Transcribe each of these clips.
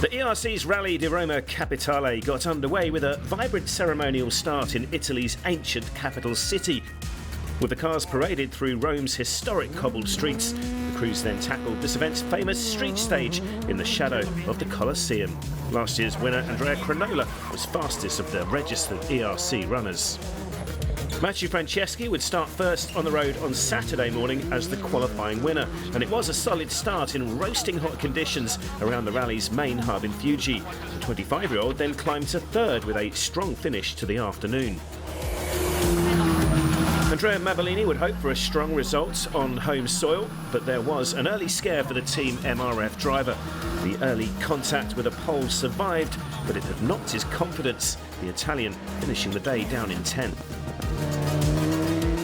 The ERC's Rally di Roma Capitale got underway with a vibrant ceremonial start in Italy's ancient capital city. With the cars paraded through Rome's historic cobbled streets, the crews then tackled this event's famous street stage in the shadow of the Colosseum. Last year's winner, Andrea Crinola, was fastest of the registered ERC runners. Matteo Franceschi would start first on the road on Saturday morning as the qualifying winner, and it was a solid start in roasting hot conditions around the rally's main hub in Fuji. The 25-year-old then climbed to third with a strong finish to the afternoon. Andrea Mabellini would hope for a strong result on home soil, but there was an early scare for the Team MRF driver. The early contact with a pole survived, but it had knocked his confidence, the Italian finishing the day down in 10th.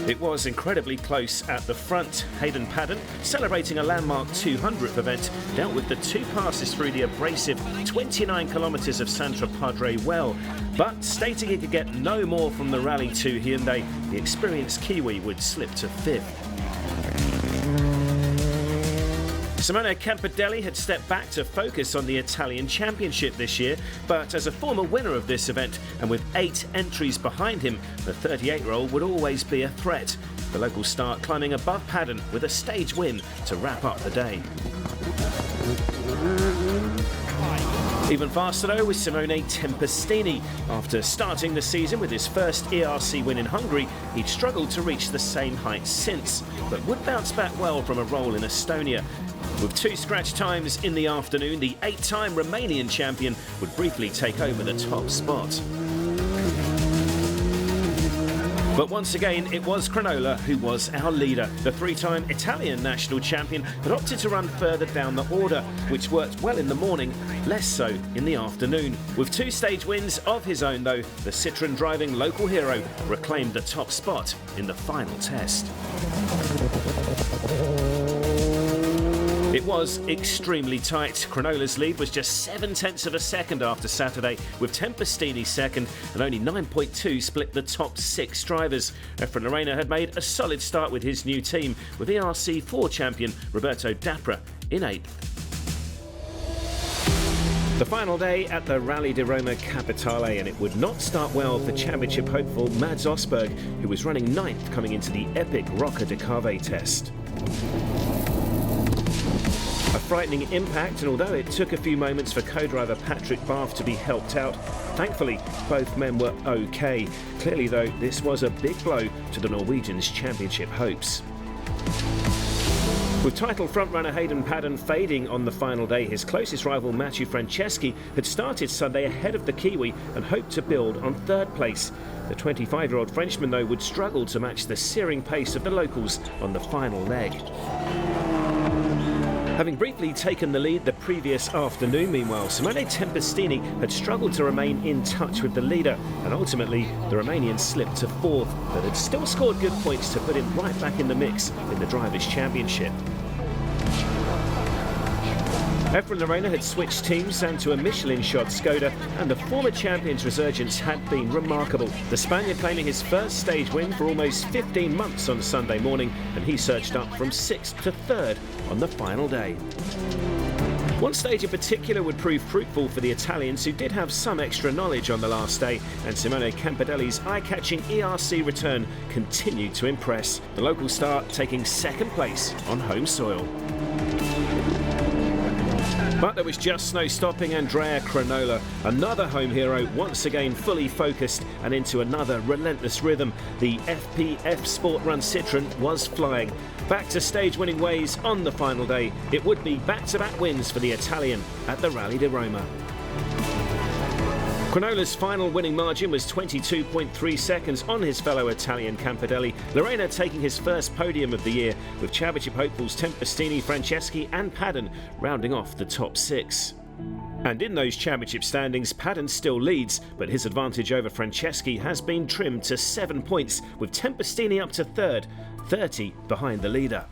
It was incredibly close at the front. Hayden Paddon, celebrating a landmark 200th event, dealt with the two passes through the abrasive 29 kilometres of Santra Padre well, but stating he could get no more from the Rally 2 Hyundai, the experienced Kiwi would slip to 5th. Simone Campidelli had stepped back to focus on the Italian Championship this year, but as a former winner of this event and with 8 entries behind him, the 38-year-old would always be a threat. The local star climbing above Paddon with a stage win to wrap up the day. Even faster though was Simone Tempestini. After starting the season with his first ERC win in Hungary, he'd struggled to reach the same heights since, but would bounce back well from a role in Estonia. With 2 scratch times in the afternoon, the 8-time Romanian champion would briefly take over the top spot. But once again, it was Crinola who was our leader. The 3-time Italian national champion had opted to run further down the order, which worked well in the morning, less so in the afternoon. With 2 stage wins of his own though, the Citroën driving local hero reclaimed the top spot in the final test. It was extremely tight. Crinola's lead was just 0.7 of a second after Saturday, with Tempestini second, and only 9.2 split the top 6 drivers. Efren Lorena had made a solid start with his new team, with ERC 4 champion Roberto Dapra in 8th. The final day at the Rally di Roma Capitale, and it would not start well for championship hopeful Mads Osberg, who was running 9th coming into the epic Rocca di Cave test. A frightening impact, and although it took a few moments for co-driver Patrick Barth to be helped out, thankfully both men were okay. Clearly though, this was a big blow to the Norwegians' championship hopes. With title frontrunner Hayden Paddon fading on the final day, his closest rival Matteo Franceschi had started Sunday ahead of the Kiwi and hoped to build on 3rd place. The 25-year-old Frenchman though would struggle to match the searing pace of the locals on the final leg. Having briefly taken the lead the previous afternoon, meanwhile, Simone Tempestini had struggled to remain in touch with the leader, and ultimately the Romanian slipped to 4th, but had still scored good points to put him right back in the mix in the Drivers' Championship. Efren Lorena had switched teams and to a Michelin-shod Skoda, and the former champion's resurgence had been remarkable. The Spaniard claiming his first stage win for almost 15 months on Sunday morning, and he surged up from 6th to 3rd on the final day. One stage in particular would prove fruitful for the Italians, who did have some extra knowledge on the last day, and Simone Campidelli's eye-catching ERC return continued to impress. The local star taking 2nd place on home soil. But there was just no stopping Andrea Crinola, another home hero, once again fully focused and into another relentless rhythm. The FPF Sport Run Citroën was flying. Back to stage-winning ways on the final day, it would be back-to-back wins for the Italian at the Rally di Roma. Crinola's final winning margin was 22.3 seconds on his fellow Italian Campidelli, Lorena taking his first podium of the year, with championship hopefuls Tempestini, Franceschi and Paddon rounding off the top 6. And in those championship standings, Paddon still leads, but his advantage over Franceschi has been trimmed to 7 points, with Tempestini up to 3rd, 30 behind the leader.